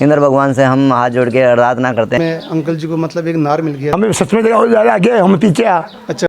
इंद्र भगवान से हम हाथ जोड़ के आराधना करते हैं। मैं अंकल जी को मतलब एक नार मिल गया। हमें सच में जगह और ज़्यादा आगे हम पीछे आ। अच्छा।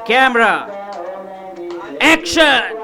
Camera action.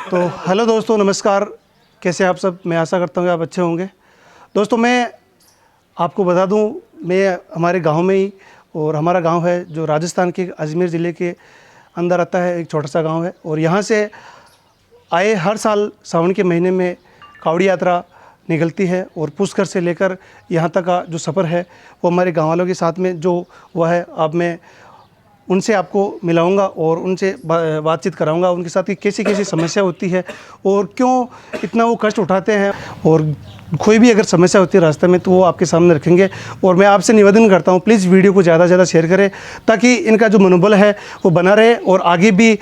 तो हेलो दोस्तों, नमस्कार। कैसे आप सब? मैं आशा करता हूँ कि आप अच्छे होंगे। दोस्तों, मैं आपको बता दूँ, मैं हमारे गांव में ही, और हमारा गांव है जो राजस्थान के अजमेर ज़िले के अंदर आता है, एक छोटा सा गांव है। और यहाँ से आए हर साल सावन के महीने में कावड़ी यात्रा निकलती है, और पुष्कर से लेकर यहाँ तक का जो सफ़र है वो हमारे गाँव वालों के साथ में जो हुआ है, अब मैं उनसे आपको मिलाऊंगा और उनसे बातचीत कराऊंगा उनके साथ कि कैसी कैसी समस्या होती है और क्यों इतना वो कष्ट उठाते हैं, और कोई भी अगर समस्या होती है रास्ते में तो वो आपके सामने रखेंगे। और मैं आपसे निवेदन करता हूँ, प्लीज़ वीडियो को ज़्यादा से ज़्यादा शेयर करें ताकि इनका जो मनोबल है वो बना रहे, और आगे भी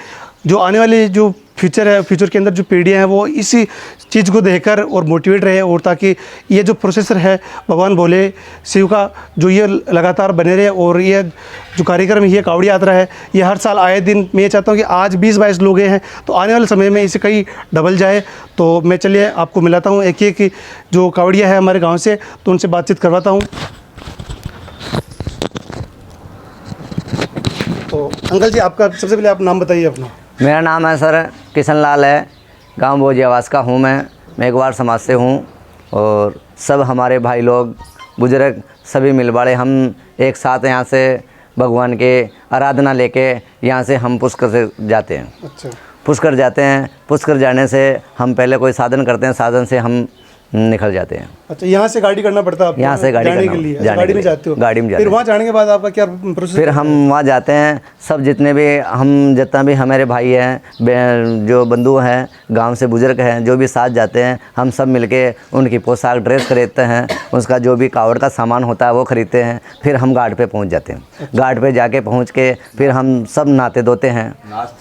जो आने वाली जो फ्यूचर है, फ्यूचर के अंदर जो पीढ़ियाँ हैं वो इसी चीज़ को देखकर और मोटिवेट रहे, और ताकि ये जो प्रोसेसर है भगवान भोले शिव का जो ये लगातार बने रहे। और ये जो कार्यक्रम ये कावड़ी यात्रा है ये हर साल आए दिन, मैं चाहता हूँ कि आज 20-22 लोग हैं तो आने वाले समय में इसे कई डबल जाए। तो मैं चलिए आपको मिलाता हूँ एक एक जो कावड़िया है हमारे गाँव से, तो उनसे बातचीत करवाता हूँ। तो अंकल जी, आपका सबसे पहले आप नाम बताइए अपना। मेरा नाम है सर किशन लाल है, गांव बोजियावास का हूँ। मैं एक बार समाज से हूँ, और सब हमारे भाई लोग बुजुर्ग सभी मिलबाड़े हम एक साथ यहाँ से भगवान के आराधना लेके यहाँ से हम पुष्कर से जाते हैं। अच्छा, पुष्कर जाते हैं। पुष्कर जाने से हम पहले कोई साधन करते हैं, साधन से हम निकल जाते हैं। अच्छा, यहाँ से गाड़ी करना पड़ता है आपको? यहाँ से गाड़ी जाने के लिए गाड़ी में जाते हो? गाड़ी में जाते फिर वहाँ जाने के बाद आपका क्या प्रोसेस? फिर हम वहाँ जाते हैं, सब जितने भी हमारे भाई हैं, जो बंधु हैं, गांव से बुजुर्ग हैं, जो भी साथ जाते हैं, हम सब मिलके उनकी पोशाक ड्रेस खरीदते हैं, उसका जो भी कावड़ का सामान होता है वो खरीदते हैं। फिर हम घाट पे पहुँच जाते हैं। घाट पे जाके पहुँच के फिर हम सब नहाते धोते हैं,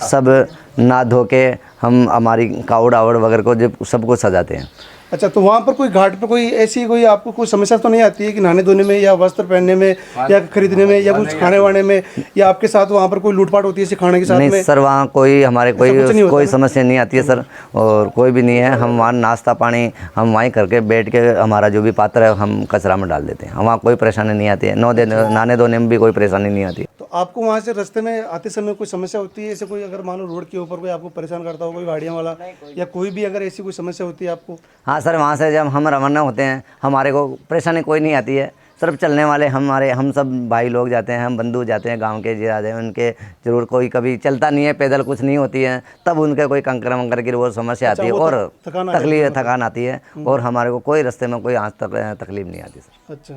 सब नहा धो के हम हमारी कावड़ आवड़ वगैरह को जब सब कुछ सजाते हैं। अच्छा, तो वहाँ पर कोई घाट पर कोई ऐसी कोई आपको कोई समस्या तो नहीं आती है कि नहाने धोने में या वस्त्र पहनने में या खरीदने में या कुछ खाने वाने में, या आपके साथ वहाँ पर कोई लूटपाट होती है इसे खाने के साथ में? नहीं सर, वहाँ कोई हमारे कोई समस्या नहीं आती है सर, और कोई भी नहीं है। हम वहाँ नाश्ता पानी हम वहीं करके बैठ के हमारा जो भी पात्र है हम कचरा में डाल देते हैं। वहाँ कोई परेशानी नहीं आती है। नहाने धोने में भी कोई परेशानी नहीं आती। तो आपको वहाँ से रास्ते में आते समय कोई समस्या होती है ऐसे? कोई अगर मान लो रोड के ऊपर कोई आपको परेशान करता हो, कोई गाड़ियाँ वाला या कोई भी, अगर ऐसी कोई समस्या होती है आपको? हाँ सर, वहाँ से जब हम रवाना होते हैं हमारे को परेशानी कोई नहीं आती है। सिर्फ चलने वाले हम सब भाई लोग जाते हैं, हम बंधु जाते हैं, गांव के जाते हैं, उनके ज़रूर कोई कभी चलता नहीं है, पैदल कुछ नहीं होती है, तब उनके कोई कंकर वंकर की वो समस्या आती है और थकान आती है, और हमारे को कोई रास्ते में कोई आज तक तकलीफ नहीं आती सर। अच्छा,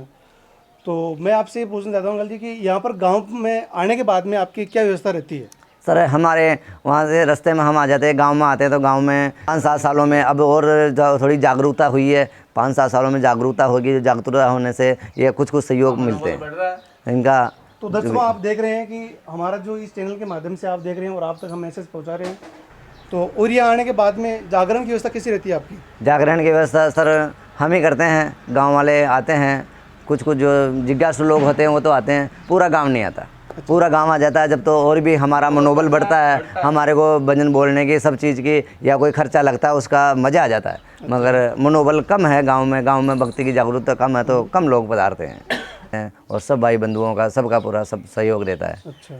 तो मैं आपसे ये पूछना चाहता हूँ अंकल जी कि यहाँ पर गाँव में आने के बाद में आपकी क्या व्यवस्था रहती है? सर हमारे वहाँ से रास्ते में हम आ जाते हैं, गांव में आते हैं तो गांव में 5-7 सालों में अब और थोड़ी जागरूकता हुई है। 5-7 सालों में जागरूकता होगी, जागरूकता होने से ये कुछ सहयोग मिलते हैं इनका। तो दर्शकों आप देख रहे हैं कि हमारा जो इस चैनल के माध्यम से आप देख रहे हैं और आप तक हम मैसेज पहुंचा रहे हैं। तो और ये आने के बाद में जागरण की व्यवस्था कैसी रहती है आपकी? जागरण की व्यवस्था सर हम ही करते हैं, गांव वाले आते हैं, कुछ जो जिज्ञासु लोग होते हैं वो तो आते हैं, पूरा गांव नहीं आता, पूरा गांव आ जाता है जब, तो और भी हमारा मनोबल बढ़ता है, हमारे को भजन बोलने की सब चीज़ की या कोई खर्चा लगता है उसका मज़ा आ जाता है। मगर मनोबल कम है गांव में भक्ति की जागरूकता कम है तो कम लोग पधारते हैं और सब भाई बंधुओं का सबका पूरा सब सहयोग देता है। अच्छा,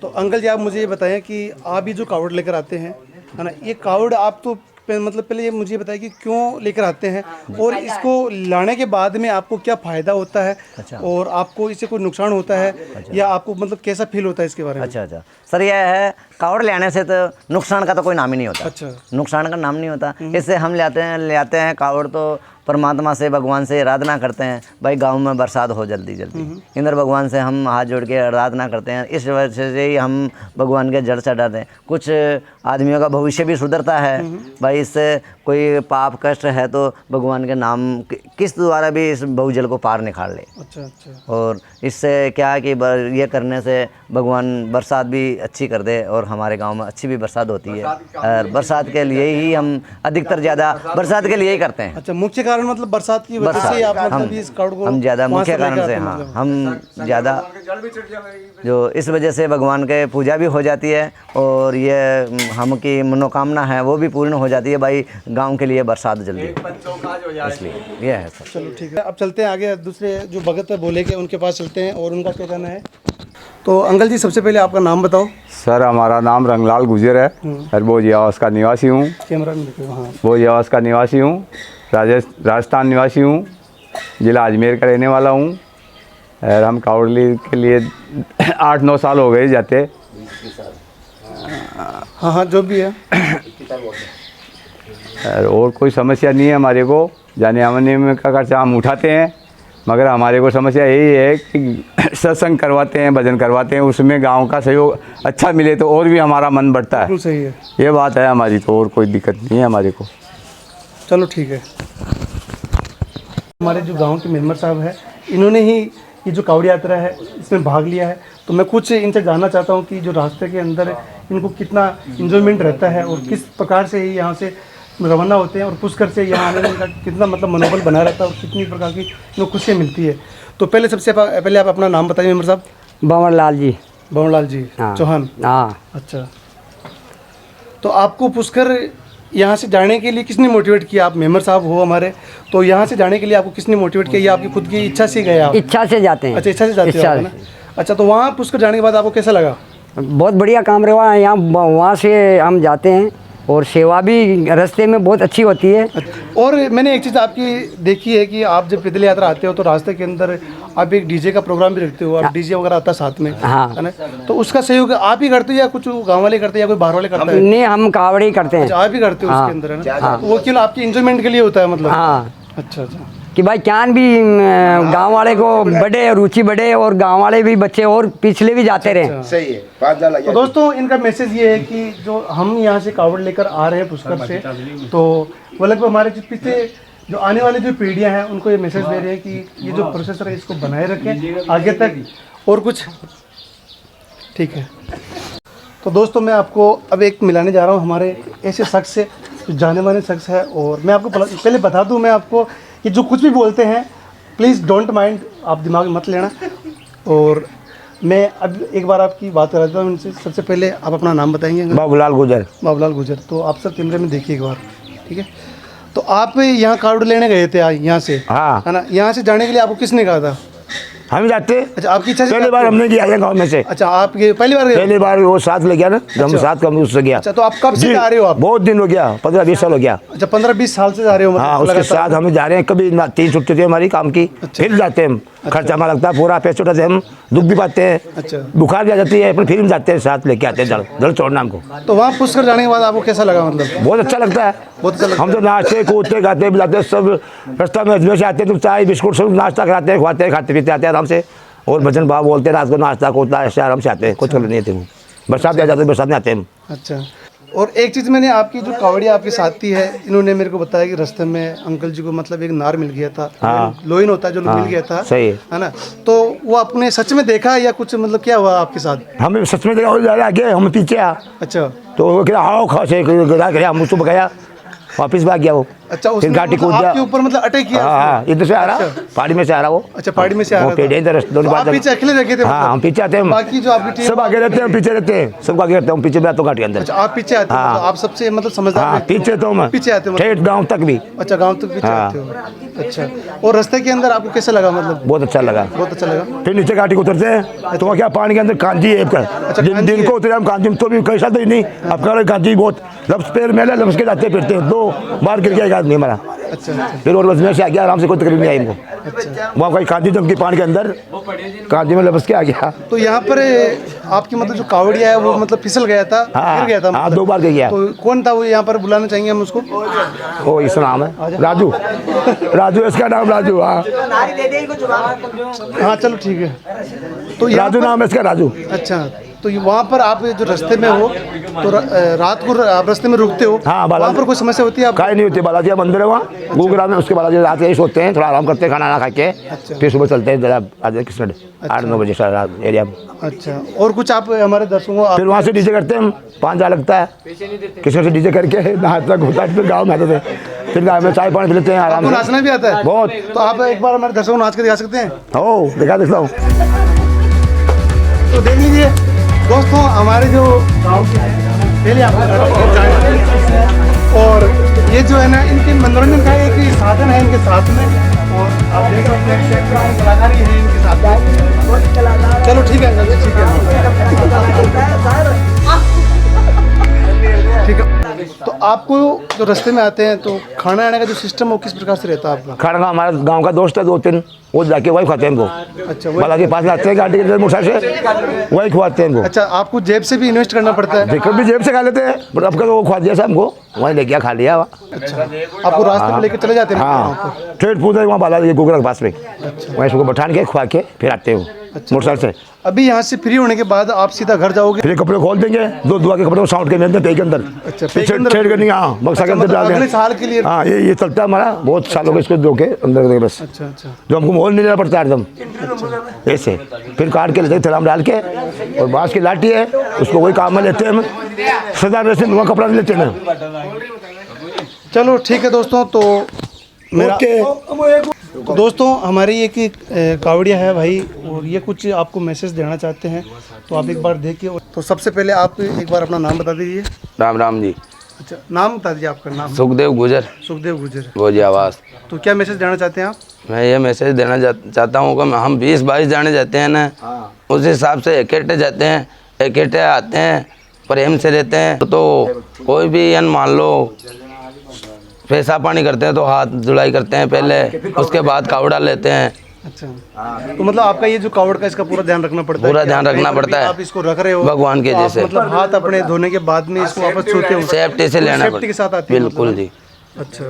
तो अंकल जी आप मुझे ये बताएं कि आप ये जो कावड़ लेकर आते हैं, है ना, ये कावड़ आप तो मतलब पहले ये मुझे बताइए कि क्यों लेकर आते हैं और इसको लाने के बाद में आपको क्या फ़ायदा होता है? अच्छा। और आपको इससे कोई नुकसान होता है? अच्छा। या आपको मतलब कैसा फील होता है इसके बारे में? अच्छा सर, यह है कावड़ ले आने से तो नुकसान का तो कोई नाम ही नहीं होता। अच्छा, नुकसान का नाम नहीं होता। इससे हम ले आते हैं कावड़ तो परमात्मा से, भगवान से आराधना करते हैं भाई गांव में बरसात हो जल्दी इंद्र भगवान से हम हाथ जोड़ के आराधना करते हैं। इस वजह से ही हम भगवान के जड़ चढ़ाते हैं। कुछ आदमियों का भविष्य भी सुधरता है भाई, इससे कोई पाप कष्ट है तो भगवान के नाम किस द्वारा भी इस बहुजल को पार निकाल ले। अच्छा। और इससे क्या है कि ये करने से भगवान बरसात भी अच्छी कर दे और हमारे गांव में अच्छी भी बरसात होती है। और बरसात के लिए ही हम अधिकतर ज़्यादा बरसात के लिए ही करते हैं। अच्छा, मुख्य कारण मतलब बरसात की वजह से आप मतलब इस कावड़ को हम ज़्यादा मुख्य कारण से, हाँ, हम ज़्यादा जो इस वजह से भगवान के पूजा भी हो जाती है और ये हम की मनोकामना है वो भी पूर्ण हो जाती है भाई गांव के लिए बरसात जल्दी, इसलिए ये है सर। चलो ठीक है, अब चलते हैं आगे, दूसरे जो भगत बोले के उनके पास चलते हैं और उनका क्या कहना है। तो अंकल जी सबसे पहले आपका नाम बताओ। सर हमारा नाम रंगलाल गुजर है और बोझी आवास का निवासी हूँ। कैमरा में देखो। हाँ, बोझी आवास का निवासी हूँ, राजस्थान निवासी हूँ, ज़िला अजमेर का रहने वाला हूँ। और हम कावड़ली के लिए 8-9 साल हो गए जाते। हाँ, जो भी है। और कोई समस्या नहीं है हमारे को, जाने आने में का खर्चा हम उठाते हैं, मगर हमारे को समस्या यही है कि सत्संग करवाते हैं, भजन करवाते हैं, उसमें गांव का सहयोग अच्छा मिले तो और भी हमारा मन बढ़ता है। बिल्कुल सही है, ये बात है हमारी, तो और कोई दिक्कत नहीं है हमारे को। चलो ठीक है। हमारे जो गांव के मेंबर साहब हैं, इन्होंने ही ये जो कावड़ यात्रा है इसमें भाग लिया है, तो मैं कुछ इनसे जानना चाहता हूँ कि जो रास्ते के अंदर इनको कितना इंजॉयमेंट रहता है और किस प्रकार से ये यहाँ से रवाना होते हैं और पुष्कर से यहाँ आने में इनका कितना मतलब मनोबल बना रहता है और कितनी प्रकार की इनको खुशियाँ मिलती है। तो सबसे पहले आप अपना नाम बताइए मेंबर साहब। बंवर जी। बंवर जी हाँ। चौहान। हाँ। अच्छा, तो आपको पुष्कर यहाँ से जाने के लिए किसने मोटिवेट किया? आप मेंबर साहब हो हमारे, तो यहाँ से जाने के लिए आपको किसने मोटिवेट किया? या आपकी खुद की इच्छा से गए आप? इच्छा से जाते हैं। अच्छा, इच्छा से जाते हो ना। अच्छा, तो वहाँ पुष्कर जाने के बाद आपको कैसा लगा? बहुत बढ़िया काम रहा यहाँ, वहाँ से हम जाते हैं और सेवा भी रास्ते में बहुत अच्छी होती है। और मैंने एक चीज़ आपकी देखी है कि आप जब पैदल यात्रा आते हो तो रास्ते के अंदर आप एक डीजे का प्रोग्राम भी रखते हो, आप डीजे वगैरह आता है साथ में, हाँ, है ना? तो उसका सहयोग आप ही करते हो या कुछ गांव वाले करते हैं या कोई बाहर वाले करते हैं? नहीं, हम कावड़ ही करते हैं। अच्छा, आप ही करते हो उसके अंदर, है ना? वो केवल आपकी एंजॉयमेंट के लिए होता है मतलब? हाँ। अच्छा, कि भाई क्या भी गांव वाले को बढ़े, रुचि बढ़े और गांव वाले भी बच्चे और पिछले भी जाते रहे। सही है। तो दोस्तों इनका मैसेज ये है कि जो हम यहाँ से कावड़ लेकर आ रहे हैं पुष्कर से, तो वो लगभग हमारे जो पीछे जो आने वाली जो पीढ़ियाँ हैं उनको ये मैसेज दे रहे हैं कि ये जो प्रोसेसर है इसको बनाए रखें आगे तक। और कुछ ठीक है। तो दोस्तों मैं आपको अब एक मिलाने जा रहा हूँ हमारे ऐसे शख्स से जो जाने माने शख्स है। और मैं आपको पहले बता दूँ, मैं आपको कि जो कुछ भी बोलते हैं प्लीज़ डोंट माइंड, आप दिमाग में मत लेना। और मैं अब एक बार आपकी बात कर देता हूँ उनसे। सबसे पहले आप अपना नाम बताएंगे? बाबूलाल गुजर। बाबूलाल गुजर। तो आप सब कैमरे में देखिए एक बार, ठीक है? तो आप यहाँ कावड़ लेने गए थे यहाँ से, हाँ, है ना? यहाँ से जाने के लिए आपको किसने कहा था? हम जाते। अच्छा, आपकी इच्छा से? पहली बार हमने किया गाँव में से। अच्छा, आप ये पहली बार गए? पहली बार वो साथ ले गया ना, जब हम साथ हम उससे गया। अच्छा, तो आप कब से जा रहे हो? आप बहुत दिन हो गया, 15-20 साल हो गया। अच्छा, 15-20 साल से जा रहे हो मतलब? हाँ, उसके साथ हम जा रहे हैं। कभी 3 छुट्टी थी हमारी काम की, फिर जाते हैं हम। खर्चा हमारा लगता है पूरा, पैसे उठाते हम, दुख भी पाते हैं। अच्छा, बुखार भी आ जाती है, फिर हम जाते हैं, साथ लेके आते हैं जड़ छोड़ना हमको। तो वहाँ पुष्कर जाने के बाद आपको कैसा लगा? मतलब बहुत अच्छा लगता है, बहुत अच्छा लगता हम तो नाचते कूदते गाते बिलाते सब रास्ता में अजमेर से आते तो चाय बिस्कुट सब नाश्ता कराते हैं, खाते पीते आते हैं आराम से। और भजन भाव बोलते हैं, रात को नाश्ता कूदता ऐसे आराम से आते हैं, कुछ नहीं थे। बरसात में आ जाते हैं, बरसात में आते हैं हम। अच्छा, और एक चीज़ मैंने आपकी जो कावड़िया आपके साथी है, इन्होंने मेरे को बताया कि रास्ते में अंकल जी को मतलब एक नार मिल गया था। हाँ। लोइन होता है जो मिल गया था, सही है ना? तो वो आपने सच में देखा या कुछ मतलब क्या हुआ आपके साथ? हमें सच में देखा, जा आगे हम पीछे आ, अच्छा तो वो कह आओ खा से हम उसको गया, वापिस भाग गया वो। अच्छा, फिर उसने गाड़ी मतलब कूद गया। आपके ऊपर मतलब अटैक किया हाँ हाँ, उसने? इधर से आ रहा, अच्छा। पहाड़ी में से आ रहा वो। अच्छा, पहाड़ी में से आ वो रहा पेड़ है इधर, था। दोनों तो आप बात। पीछे अकेले रखे थे? हाँ, हम पीछे आते हैं। बाकी जो आपकी टीम सब आगे रहते हैं, हम पीछे रहते हैं, सब आगे रहते हैं, हम पीछे बैठते गाड़ी के अंदर। अच्छा, आप पीछे आते हो, हाँ। मतलब आप सबसे मतलब समझदार हाँ, व्यक्ति हो। पीछे तो मैं पीछे आते हो मतलब? ठेठ गाँव तक भी। अच्छा, गांव तक पीछे हाँ। आते हो। अच्छा, और रास्ते के अंदर आपको कैसा लगा मतलब? बहुत अच्छा लगा। बहुत अच्छा लगा। फिर नीचे घाटी को उतरते हैं तो वहाँ क्या पानी के अंदर कांजी है अच्छा, दिन कांजी दिन है। को उतरे हम कांजी में, तो भी कैसा तो ही नहीं, अब कह रहे कांजी बहुत लफ्स पैर मेले लफ्स के जाते फिरते हैं, 2 बार गिर गया एक आदमी हमारा। अच्छा अच्छा फिर और बस में से आ गया आराम से, कोई तकलीफ नहीं आई हमको। वहाँ कोई कांजी जम की पानी के अंदर, कांजी में लफ्स के आ गया। तो यहाँ पर आपकी मतलब जो कावड़िया है वो मतलब फिसल गया था, गिर गया था हाँ, मतलब। 2 बार गिर गया। तो कौन था वो, यहाँ पर बुलाना चाहेंगे हम उसको? ओ इसका नाम है राजू, राजू इसका नाम राजू। हाँ हाँ, चलो ठीक है। तो यहाँ राजू पर- नाम है इसका, राजू। अच्छा, तो वहाँ पर आप जो रास्ते में हो तो रात को आप रास्ते में रुकते हो? हाँ, वहाँ पर कोई समस्या होती है आपको? काय नहीं होती, बालाजी का मंदिर है वहाँ गुगरा में, उसके बालाजी रात यही सोते हैं, थोड़ा आराम करते हैं, खाना ना खा के, फिर सुबह चलते हैं जरा आधे किस 8-9 बजे एरिया में। अच्छा, और कुछ आप हमारे दर्शकों फिर वहाँ से डीजे करते हैं हम, 5 हज़ार लगता है, किसी से डीजे करके नाचता होता है, फिर गाँव में आते थे, फिर गाँव में चाय पानी पीते हैं आराम आपको से। नाचना भी आता है? बहुत। तो आप एक बार हमारे दर्शकों को नाच के दिखा सकते हैं? हो देखता हूँ। तो देख लीजिए दोस्तों, हमारे जो गांव के हैं, पहले आपको और ये जो है ना, इनके मनोरंजन का एक साधन है इनके साथ में, और आप देख सकते हैं बैकग्राउंड कलाकारी है इनके साथ में। चलो ठीक है, ठीक है, ठीक है। तो आपको जो रास्ते में आते हैं तो खाना आने का जो सिस्टम है वो किस प्रकार से रहता है आपका? खाना का हमारा गांव का दोस्त है 2-3, वो जाके वही खाते हैं हमको। अच्छा, बालाजी के पास लाते हैं गाड़ी के अंदर मोटरसाइकिल से, वही खवाते हैं हमको। अच्छा, आपको जेब से भी इन्वेस्ट करना पड़ता है? जेब भी जेब से खा लेते हैं, पर अब का तो वो खवा दिया हमको, वहीं लेके खा लिया। अच्छा, आपको रास्ते में लेके चले जाते हैं? हाँ, ठेठ पूछे वहाँ बालाजी के गुगरा के पास में, वहीं उसको बैठान के खुआ के फिर आते हो मोटरसाइकिल से। अभी यहाँ से फ्री होने के बाद आप सीधा घर जाओगे? फिर कपड़े खोल देंगे, 2 दुआ के कपड़े को साउंड के अंदर पे के अंदर, अच्छा, पे के पीछे अंदर? ठेठ करनी, हाँ बक्सा के अंदर मतलब डाल अगले दें। साल के लिए? हाँ, ये चलता है हमारा, बहुत सालों के इसको धो के अंदर करके बस, अच्छा अच्छा जो हमको मोल नहीं लेना पड़ता है एकदम ऐसे। फिर काट के लेते हैं, थैला में डाल के, और बाँस की लाठी है उसको वही काम में लेते हैं हम, सदा रैसे वहाँ कपड़ा नहीं लेते हैं। चलो ठीक है दोस्तों, तो मेरा तो दोस्तों हमारी एक कावड़िया है भाई, और ये कुछ आपको मैसेज देना चाहते हैं, तो आप एक बार देखिए। तो सबसे पहले आप एक बार अपना नाम बता दीजिए। राम राम जी। अच्छा, नाम बता दीजिए आपका नाम। सुखदेव गुजर, सुखदेव गुजर। वो जी आवाज़। तो क्या मैसेज देना चाहते हैं आप? मैं ये मैसेज देना चाहता हूँ कि हम 20-22 जाने जाते हैं ना, उस हिसाब से इकट्ठे जाते हैं, इकट्ठे आते हैं, प्रेम से रहते हैं। तो कोई भी मान लो पैसा पानी करते हैं तो हाथ जुड़ाई करते हैं पहले, उसके बाद कावड़ा लेते हैं। अच्छा, तो मतलब आपका ये जो कावड़ का इसका पूरा ध्यान रखना पड़ता है? पूरा कि ध्यान आप रखना कहीं पर पड़ता भी है। आप इसको रख रहे हो भगवान के तो आप जैसे। मतलब हाथ अपने धोने के बाद में इसको वापस छूते हो? सेफ्टी से लेना सेफ्टी के साथ आती है बिल्कुल मतलब? जी। अच्छा,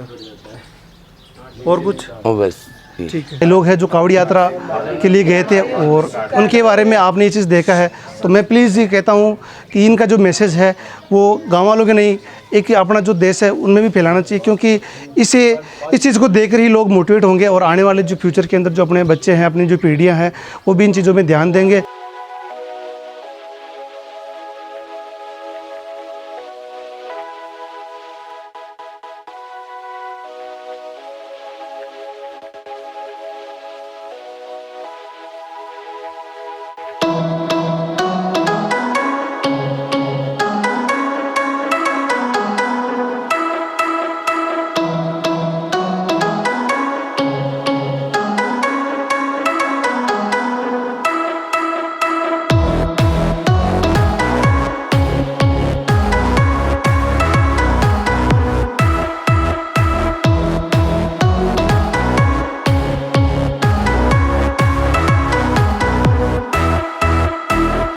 और कुछ? वो बस ठीक है। लोग हैं जो कावड़ी यात्रा के लिए गए थे और उनके बारे में आपने ये चीज़ देखा है, तो मैं प्लीज़ ये कहता हूँ कि इनका जो मैसेज है वो गांव वालों के नहीं, एक अपना जो देश है उनमें भी फैलाना चाहिए, क्योंकि इस चीज़ को देख कर ही लोग मोटिवेट होंगे और आने वाले जो फ्यूचर के अंदर जो अपने बच्चे हैं, अपनी जो पीढ़ियाँ हैं, वो भी इन चीज़ों में ध्यान देंगे।